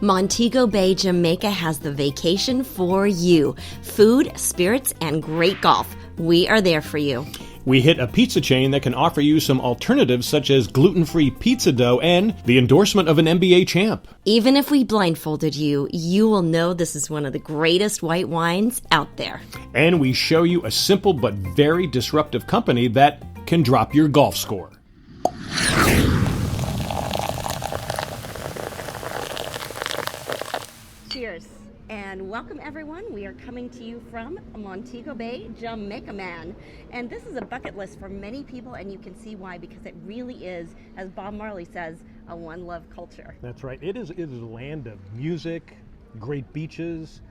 Montego Bay, Jamaica has the vacation for you. Food, spirits, and great golf. We are there for you. We hit a pizza chain that can offer you some alternatives such as gluten-free pizza dough and the endorsement of an NBA champ. Even if we blindfolded you, you will know this is one of the greatest white wines out there. And we show you a simple but very disruptive company that can drop your golf score. Cheers, and welcome everyone. We are coming to you from Montego Bay, Jamaica Mon. And this is a bucket list for many people, and you can see why, because it really is, as Bob Marley says, a one love culture. That's right. It is a land of music, great beaches,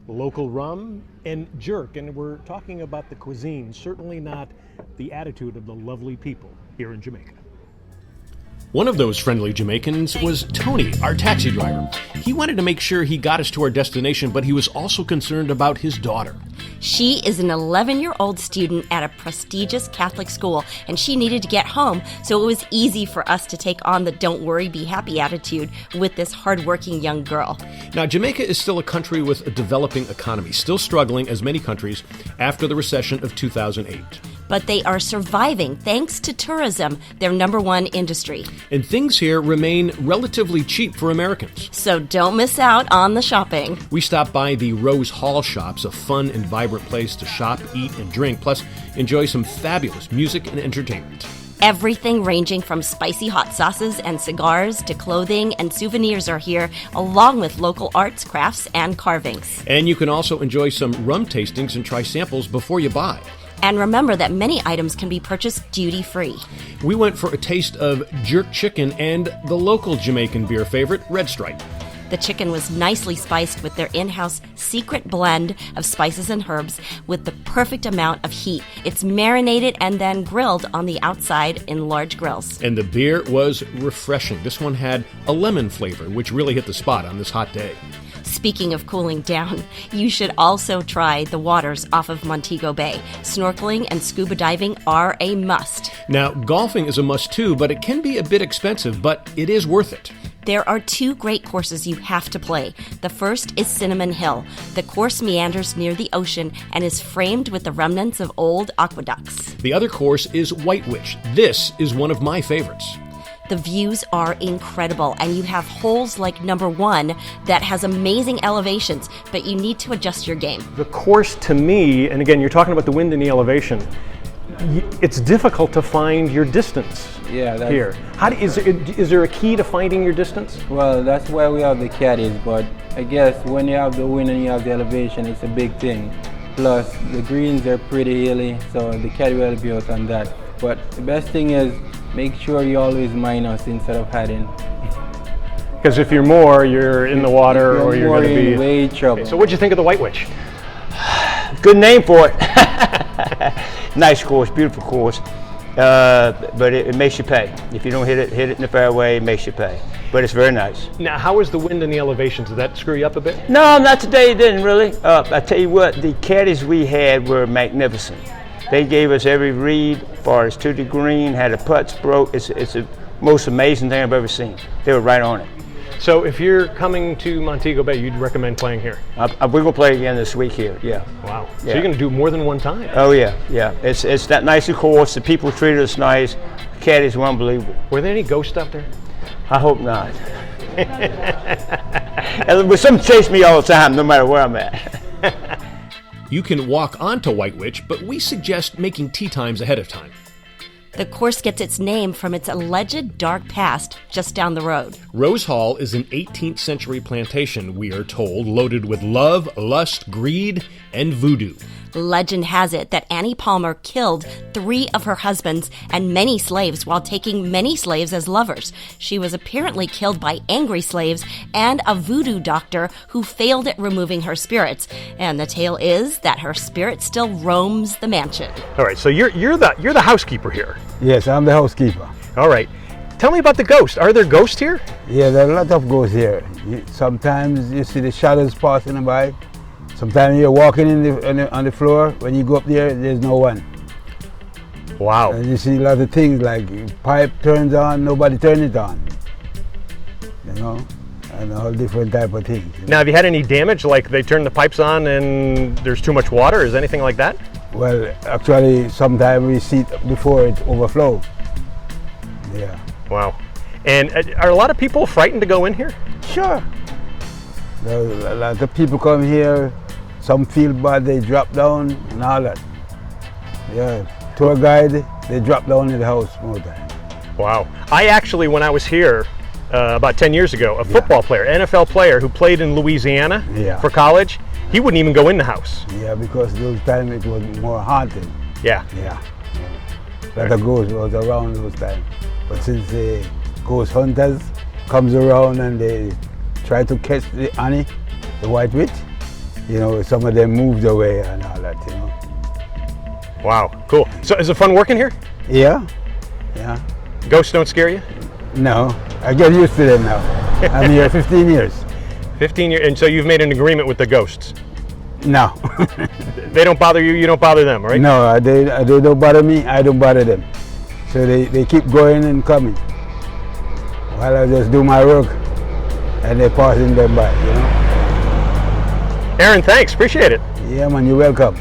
local rum, and jerk. And we're talking about the cuisine, certainly not the attitude of the lovely people here in Jamaica. One of those friendly Jamaicans was Tony, our taxi driver. He wanted to make sure he got us to our destination, but he was also concerned about his daughter. She is an 11-year-old student at a prestigious Catholic school, and she needed to get home, so it was easy for us to take on the don't worry, be happy attitude with this hardworking young girl. Now, Jamaica is still a country with a developing economy, still struggling as many countries after the recession of 2008. But they are surviving thanks to tourism, their number one industry. And things here remain relatively cheap for Americans. So don't miss out on the shopping. We stopped by the Rose Hall shops, a fun and vibrant place to shop, eat, and drink, plus enjoy some fabulous music and entertainment. Everything ranging from spicy hot sauces and cigars to clothing and souvenirs are here, along with local arts, crafts, and carvings. And you can also enjoy some rum tastings and try samples before you buy. And remember that many items can be purchased duty-free. We went for a taste of jerk chicken and the local Jamaican beer favorite, Red Stripe. The chicken was nicely spiced with their in-house secret blend of spices and herbs with the perfect amount of heat. It's marinated and then grilled on the outside in large grills. And the beer was refreshing. This one had a lemon flavor, which really hit the spot on this hot day. Speaking of cooling down, you should also try the waters off of Montego Bay. Snorkeling and scuba diving are a must. Now, golfing is a must too, but it can be a bit expensive, but it is worth it. There are two great courses you have to play. The first is Cinnamon Hill. The course meanders near the ocean and is framed with the remnants of old aqueducts. The other course is White Witch. This is one of my favorites. The views are incredible, and you have holes like number 1 that has amazing elevations, but you need to adjust your game. The course to me, and again, you're talking about the wind and the elevation, it's difficult to find your distance here. Is there a key to finding your distance? Well, that's why we have the caddies, but I guess when you have the wind and you have the elevation, it's a big thing. Plus, the greens are pretty hilly, so the caddy will help you out on that. But the best thing is, make sure you always minus instead of adding. Because if you're more, you're in the water or you're going to be in way trouble. Okay, so what'd you think of the White Witch? Good name for it. Nice course, beautiful course, but it makes you pay. If you don't hit it in the fairway, it makes you pay. But it's very nice. Now, how is the wind and the elevations? Did that screw you up a bit? No, not today. It didn't really. I tell you what, the caddies we had were magnificent. They gave us every read, as far as to the green, had the putts broke. It's the most amazing thing I've ever seen. They were right on it. So if you're coming to Montego Bay, you'd recommend playing here? We're going to play again this week here, yeah. Wow. Yeah. So you're going to do more than one time? Oh, yeah. It's that nice of course. The people treated us nice. The caddies were unbelievable. Were there any ghosts out there? I hope not. But some chase me all the time, no matter where I'm at. You can walk onto White Witch, but we suggest making tee times ahead of time. The course gets its name from its alleged dark past just down the road. Rose Hall is an 18th century plantation, we are told, loaded with love, lust, greed, and voodoo. Legend has it that Annie Palmer killed 3 of her husbands and many slaves while taking many slaves as lovers. She was apparently killed by angry slaves and a voodoo doctor who failed at removing her spirits. And the tale is that her spirit still roams the mansion. All right, so you're the housekeeper here. Yes, I'm the housekeeper. All right. Tell me about the ghosts. Are there ghosts here? Yeah, there are a lot of ghosts here. Sometimes you see the shadows passing by. Sometimes you're walking on the floor. When you go up there, there's no one. Wow. And you see a lot of things like pipe turns on, nobody turns it on. You know? and all different type of things. Now, have you had any damage, like they turn the pipes on and there's too much water? Is anything like that? Well, actually, sometimes we see it before it overflow. Yeah. Wow. And are a lot of people frightened to go in here? Sure. A lot of people come here, some feel bad, they drop down and all that. Yeah, tour guide, they drop down in the house more time. Wow. I actually, when I was here about 10 years ago, a football player, NFL player who played in Louisiana for college, he wouldn't even go in the house. Yeah, because those times it was more haunted. Yeah. Yeah. A lot of ghosts was around those times. But since the ghost hunters comes around and they try to catch the Annie, the white witch, you know, some of them moved away and all that, you know. Wow, cool. So is it fun working here? Yeah, yeah. Ghosts don't scare you? No, I get used to them now. I'm here 15 years. 15 years, and so you've made an agreement with the ghosts? No. They don't bother you, you don't bother them, right? No, they don't bother me, I don't bother them. So they keep going and coming. While I just do my work and they're passing them by, you know. Aaron, thanks, appreciate it. Yeah, man, you're welcome.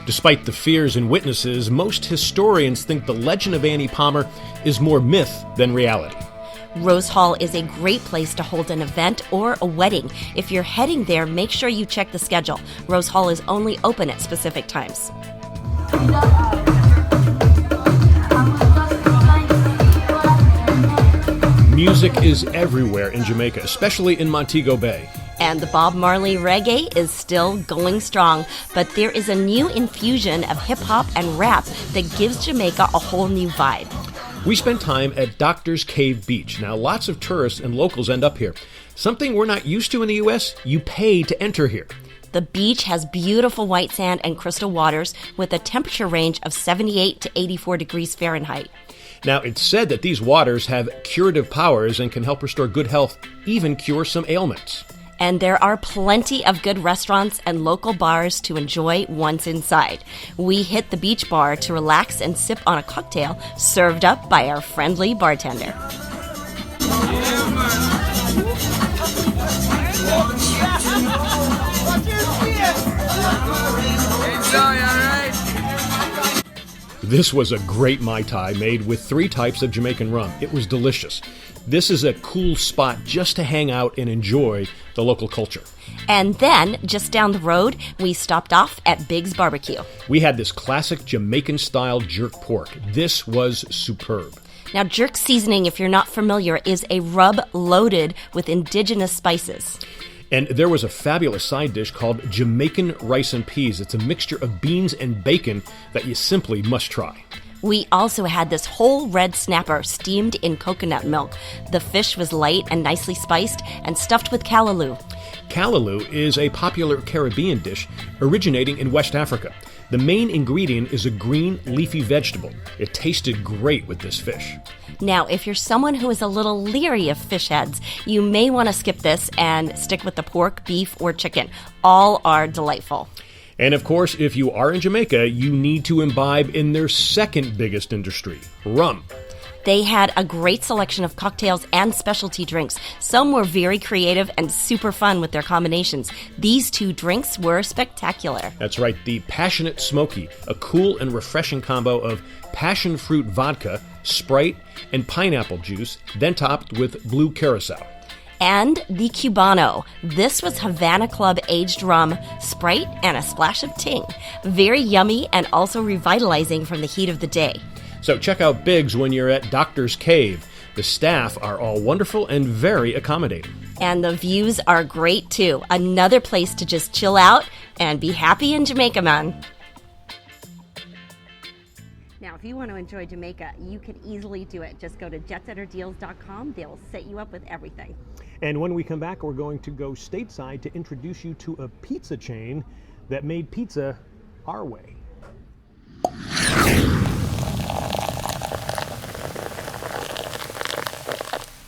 Despite the fears and witnesses, most historians think the legend of Annie Palmer is more myth than reality. Rose Hall is a great place to hold an event or a wedding. If you're heading there, make sure you check the schedule. Rose Hall is only open at specific times. Music is everywhere in Jamaica, especially in Montego Bay. And the Bob Marley reggae is still going strong, but there is a new infusion of hip-hop and rap that gives Jamaica a whole new vibe. We spent time at Doctor's Cave Beach. Now, lots of tourists and locals end up here. Something we're not used to in the U.S., you pay to enter here. The beach has beautiful white sand and crystal waters with a temperature range of 78 to 84 degrees Fahrenheit. Now, it's said that these waters have curative powers and can help restore good health, even cure some ailments. And there are plenty of good restaurants and local bars to enjoy once inside. We hit the beach bar to relax and sip on a cocktail served up by our friendly bartender. This was a great Mai Tai made with 3 types of Jamaican rum. It was delicious. This is a cool spot just to hang out and enjoy the local culture. And then, just down the road, we stopped off at Big's Barbecue. We had this classic Jamaican-style jerk pork. This was superb. Now, jerk seasoning, if you're not familiar, is a rub loaded with indigenous spices. And there was a fabulous side dish called Jamaican rice and peas. It's a mixture of beans and bacon that you simply must try. We also had this whole red snapper steamed in coconut milk. The fish was light and nicely spiced and stuffed with callaloo. Callaloo is a popular Caribbean dish originating in West Africa. The main ingredient is a green, leafy vegetable. It tasted great with this fish. Now, if you're someone who is a little leery of fish heads, you may want to skip this and stick with the pork, beef, or chicken. All are delightful. And of course, if you are in Jamaica, you need to imbibe in their second biggest industry, rum. They had a great selection of cocktails and specialty drinks. Some were very creative and super fun with their combinations. These 2 drinks were spectacular. That's right, the Passionate Smoky, a cool and refreshing combo of passion fruit vodka, Sprite, and pineapple juice, then topped with blue curacao. And the Cubano. This was Havana Club aged rum, Sprite, and a splash of ting. Very yummy and also revitalizing from the heat of the day. So check out Biggs when you're at Doctor's Cave. The staff are all wonderful and very accommodating. And the views are great too. Another place to just chill out and be happy in Jamaica Mon. Now, if you want to enjoy Jamaica, you can easily do it. Just go to jetsetterdeals.com. They'll set you up with everything. And when we come back, we're going to go stateside to introduce you to a pizza chain that made pizza our way.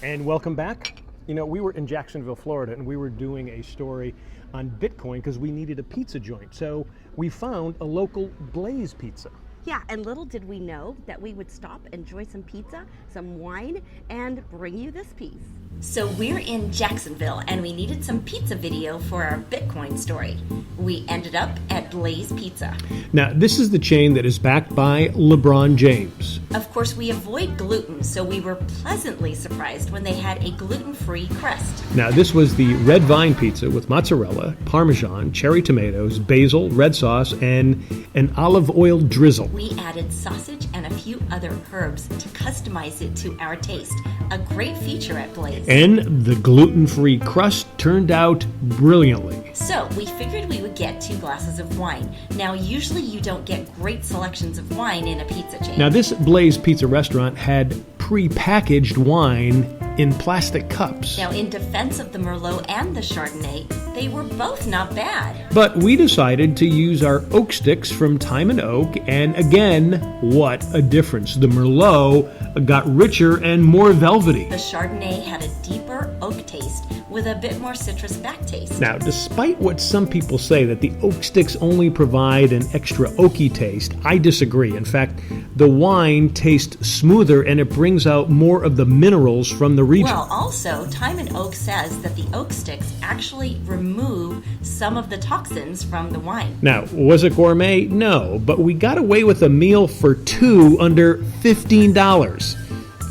And welcome back. You know, we were in Jacksonville, Florida, and we were doing a story on Bitcoin because we needed a pizza joint. So we found a local Blaze Pizza. Yeah, and little did we know that we would stop, enjoy some pizza, some wine, and bring you this piece. So we're in Jacksonville, and we needed some pizza video for our Bitcoin story. We ended up at Blaze Pizza. Now, this is the chain that is backed by LeBron James. Of course, we avoid gluten, so we were pleasantly surprised when they had a gluten-free crust. Now, this was the red vine pizza with mozzarella, parmesan, cherry tomatoes, basil, red sauce, and an olive oil drizzle. We added sausage and a few other herbs to customize it to our taste. A great feature at Blaze. And the gluten-free crust turned out brilliantly. So we figured we would get 2 glasses of wine. Now, usually you don't get great selections of wine in a pizza chain. Now, this Blaze Pizza restaurant had pre-packaged wine in plastic cups. Now, in defense of the Merlot and the Chardonnay, they were both not bad. But we decided to use our oak sticks from Time and Oak, and again, what a difference. The Merlot got richer and more velvety. The Chardonnay had a deeper oak taste with a bit more citrus back taste. Now, despite what some people say that the oak sticks only provide an extra oaky taste, I disagree. In fact, the wine tastes smoother and it brings out more of the minerals from the region. Well, also, Time and Oak says that the oak sticks actually remove some of the toxins from the wine. Now, was it gourmet? No, but we got away with a meal for 2 under $15,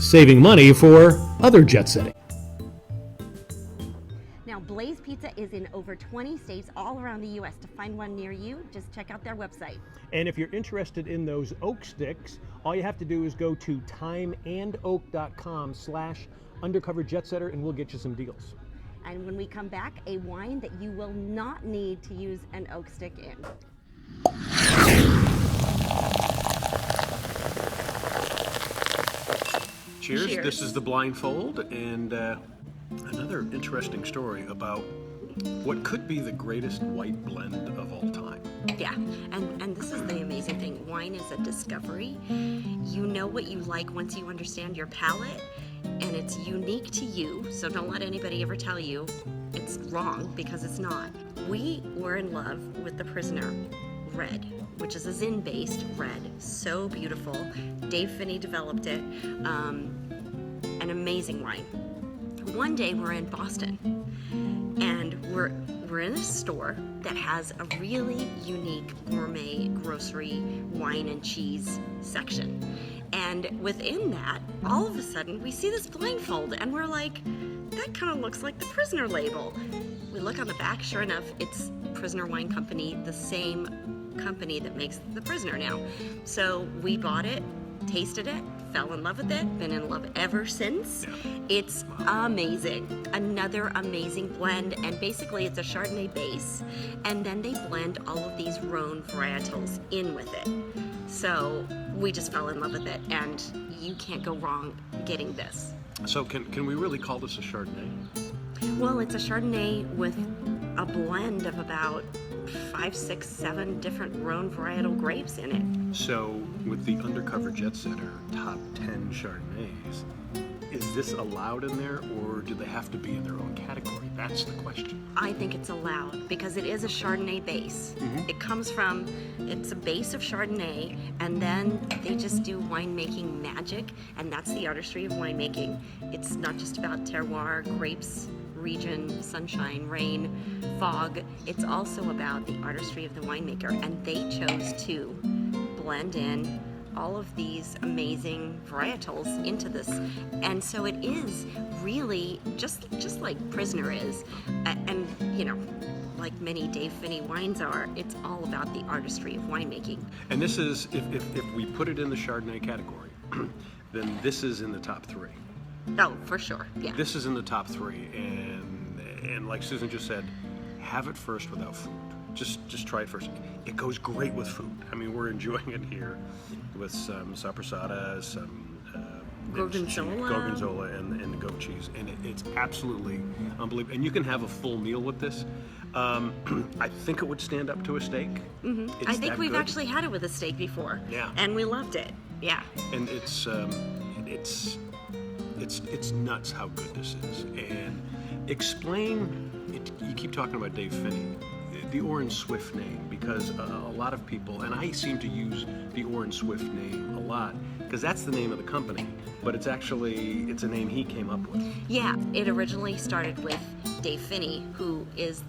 saving money for other jet setting. Now, Blaze Pizza is in over 20 states all around the U.S. To find one near you, just check out their website. And if you're interested in those oak sticks, all you have to do is go to timeandoak.com/undercover Jetsetter and we'll get you some deals. And when we come back, a wine that you will not need to use an oak stick in. Cheers. Cheers. This is the blindfold, and another interesting story about what could be the greatest white blend of all time. Yeah, and this is the amazing thing. Wine is a discovery. You know what you like once you understand your palate, and it's unique to you, so don't let anybody ever tell you it's wrong, because it's not. We were in love with the Prisoner Red, which is a Zin-based red. So beautiful. Dave Finney developed it. An amazing wine. One day we're in Boston, and we're in a store that has a really unique gourmet grocery wine and cheese section. And within that, all of a sudden, we see this blindfold, and we're like, that kind of looks like the Prisoner label. We look on the back, sure enough, it's Prisoner Wine Company, the same company that makes the Prisoner now. So we bought it, tasted it, fell in love with it, been in love ever since. It's amazing. Another amazing blend, and basically it's a Chardonnay base, and then they blend all of these Rhone varietals in with it. So we just fell in love with it, and you can't go wrong getting this. So can we really call this a Chardonnay? Well, it's a Chardonnay with a blend of about 5, 6, 7 different Rhone varietal grapes in it. So with the Undercover Jetsetter top 10 Chardonnays, is this allowed in there, or do they have to be in their own category? That's the question. I think it's allowed because it is a Chardonnay base. It comes from, it's a base of Chardonnay, and then they just do winemaking magic, and that's the artistry of winemaking. It's not just about terroir, grapes, region, sunshine, rain, fog. It's also about the artistry of the winemaker, and they chose to blend in all of these amazing varietals into this. And so it is really just like Prisoner is, and you know, like many Dave Finney wines are, it's all about the artistry of winemaking. And this is, if we put it in the Chardonnay category, then this is in the top 3. Oh, for sure, yeah. This is in the top 3, and like Susan just said, have it first without food. Just try it first. It goes great with food. I mean, we're enjoying it here with some sapressata, some gorgonzola, and the goat cheese, and it's absolutely unbelievable. And you can have a full meal with this. I think it would stand up to a steak. I think we've actually had it with a steak before. Yeah. And we loved it. Yeah. And it's nuts how good this is. And explain. You keep talking about Dave Finney. the Orrin Swift name, because a lot of people, and I seem to use the Orrin Swift name a lot, because that's the name of the company, but it's a name he came up with. Yeah, it originally started with Dave Finney, who is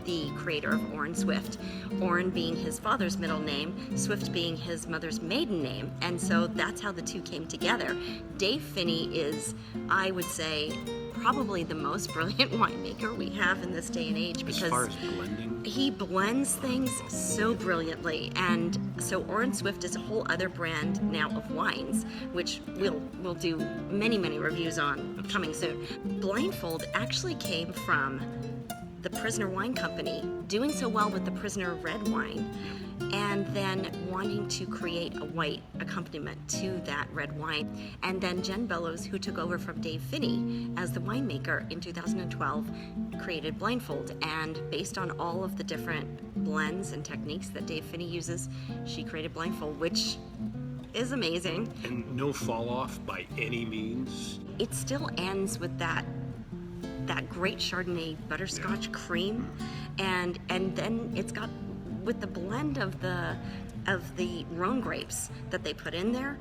the creator of Orrin Swift. Orrin being his father's middle name, Swift being his mother's maiden name, and so that's how the two came together. Dave Finney is, I would say, probably the most brilliant winemaker we have in this day and age, because As far as blending, he blends things so brilliantly. And so Orrin Swift is a whole other brand now of wines, which we'll do many reviews on coming soon. Blindfold actually came from the Prisoner Wine Company doing so well with the Prisoner red wine, and then wanting to create a white accompaniment to that red wine. And then Jen Bellows, who took over from Dave Finney as the winemaker in 2012, created Blindfold. And based on all of the different blends and techniques that Dave Finney uses, she created Blindfold, which is amazing. and no fall off by any means. It still ends with that great Chardonnay butterscotch cream, and then it's got, with the blend of the Rhone grapes that they put in there,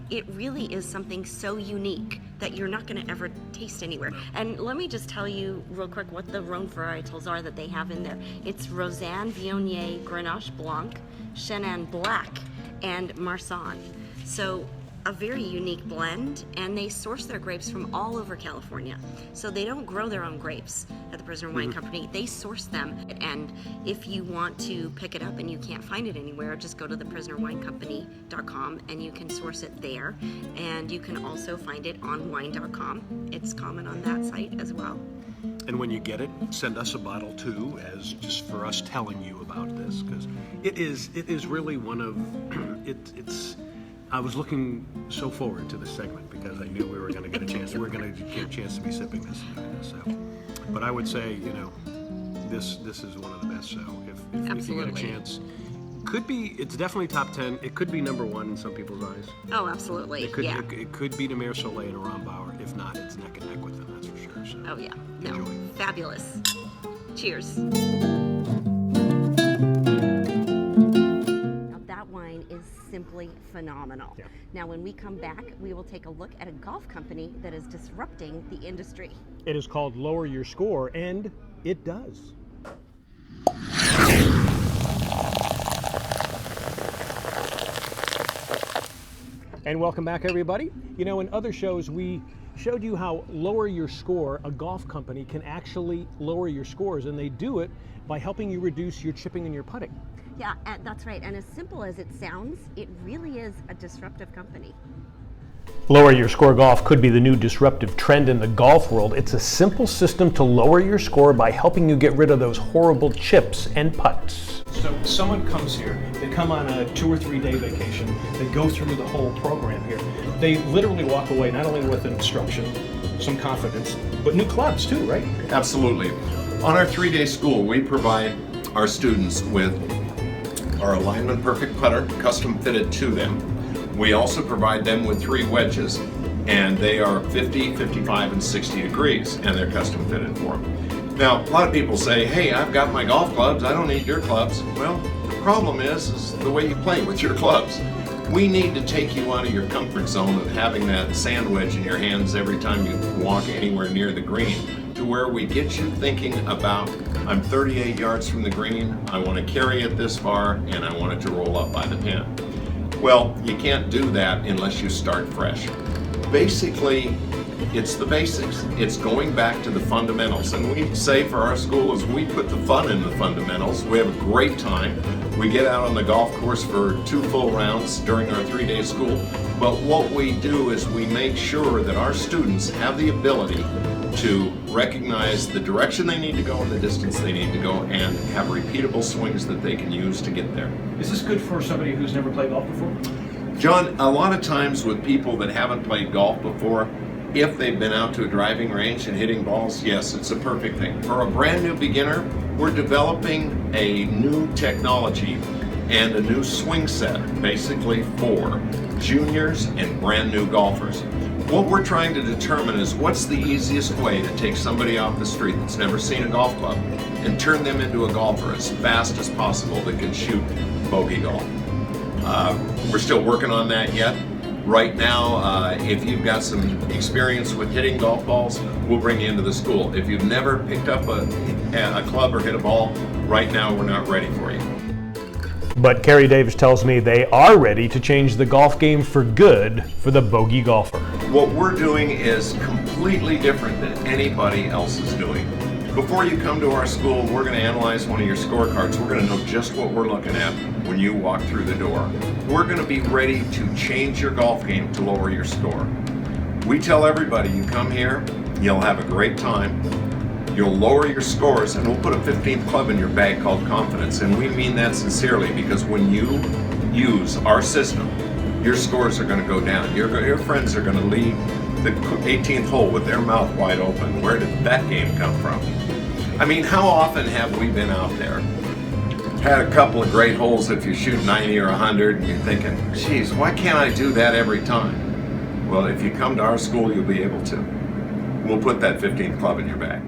it really is something so unique that you're not going to ever taste anywhere. And let me just tell you real quick what the Rhone varietals are that they have in there. It's Rosanne, Viognier, Grenache Blanc, Chenin Black, and Marsanne. So a very unique blend, and they source their grapes from all over California. So they don't grow their own grapes at the Prisoner Wine Company. They source them, and if you want to pick it up and you can't find it anywhere, just go to theprisonerwinecompany.com and you can source it there. And you can also find it on wine.com. It's common on that site as well. And when you get it, send us a bottle too, as just for us telling you about this, because it is really one of it's. I was looking so forward to this segment because I knew we were going to get a chance. We were going to get a chance to be sipping this. So, but I would say, this is one of the best. So if you get a chance, it's definitely top 10. It could be number one in some people's eyes. Oh, absolutely. It could be Demer Soleil and a Rombauer. If not, it's neck and neck with them. That's for sure. So oh yeah, enjoy. Fabulous. Cheers. Wine is simply phenomenal. Yeah. Now, when we come back, we will take a look at a golf company that is disrupting the industry. It is called Lower Your Score, and it does. And welcome back, everybody. In other shows, we showed you how Lower Your Score, a golf company, can actually lower your scores, and they do it by helping you reduce your chipping and your putting. Yeah, that's right. And as simple as it sounds, it really is a disruptive company. Lower Your Score Golf could be the new disruptive trend in the golf world. It's a simple system to lower your score by helping you get rid of those horrible chips and putts. So someone comes here, they come on a 2 or 3 day vacation, they go through the whole program here. They literally walk away not only with an instruction, some confidence, but new clubs too, right? Absolutely. On our 3-day school, we provide our students with our alignment perfect putter, custom fitted to them. We also provide them with 3 wedges, and they are 50, 55, and 60 degrees, and they're custom fitted for them. Now, a lot of people say, hey, I've got my golf clubs, I don't need your clubs. Well, the problem is the way you play with your clubs. We need to take you out of your comfort zone of having that sand wedge in your hands every time you walk anywhere near the green, to where we get you thinking about, I'm 38 yards from the green, I want to carry it this far, and I want it to roll up by the pin. Well, you can't do that unless you start fresh. Basically, it's the basics. It's going back to the fundamentals. And we say for our school is we put the fun in the fundamentals. We have a great time. We get out on the golf course for 2 full rounds during our 3-day school. But what we do is we make sure that our students have the ability to recognize the direction they need to go and the distance they need to go, and have repeatable swings that they can use to get there. Is this good for somebody who's never played golf before? John, a lot of times with people that haven't played golf before, if they've been out to a driving range and hitting balls, yes, it's a perfect thing. For a brand new beginner, we're developing a new technology and a new swing set, basically for juniors and brand new golfers. What we're trying to determine is what's the easiest way to take somebody off the street that's never seen a golf club and turn them into a golfer as fast as possible that can shoot bogey golf. We're still working on that yet. Right now, if you've got some experience with hitting golf balls, we'll bring you into the school. If you've never picked up a club or hit a ball, right now we're not ready for you. But Kerry Davis tells me they are ready to change the golf game for good for the bogey golfer. What we're doing is completely different than anybody else is doing. Before you come to our school, we're going to analyze one of your scorecards. We're going to know just what we're looking at when you walk through the door. We're going to be ready to change your golf game to lower your score. We tell everybody, you come here, you'll have a great time, you'll lower your scores, and we'll put a 15th club in your bag called confidence. And we mean that sincerely, because when you use our system, your scores are going to go down. Your friends are going to leave the 18th hole with their mouth wide open. Where did that game come from? I mean, how often have we been out there, had a couple of great holes if you shoot 90 or 100, and you're thinking, geez, why can't I do that every time? Well, if you come to our school, you'll be able to. We'll put that 15th club in your bag.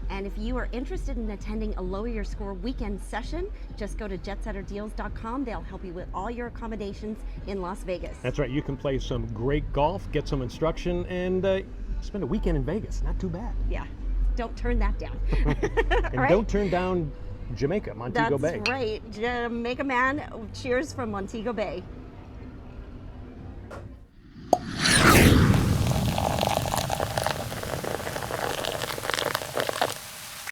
And if you are interested in attending a Lower Your Score weekend session, just go to jetsetterdeals.com. They'll help you with all your accommodations in Las Vegas. That's right, you can play some great golf, get some instruction, and spend a weekend in Vegas. Not too bad. Yeah, don't turn that down. And right? don't turn down Jamaica, Montego Bay. That's right. Jamaica Man, cheers from Montego Bay.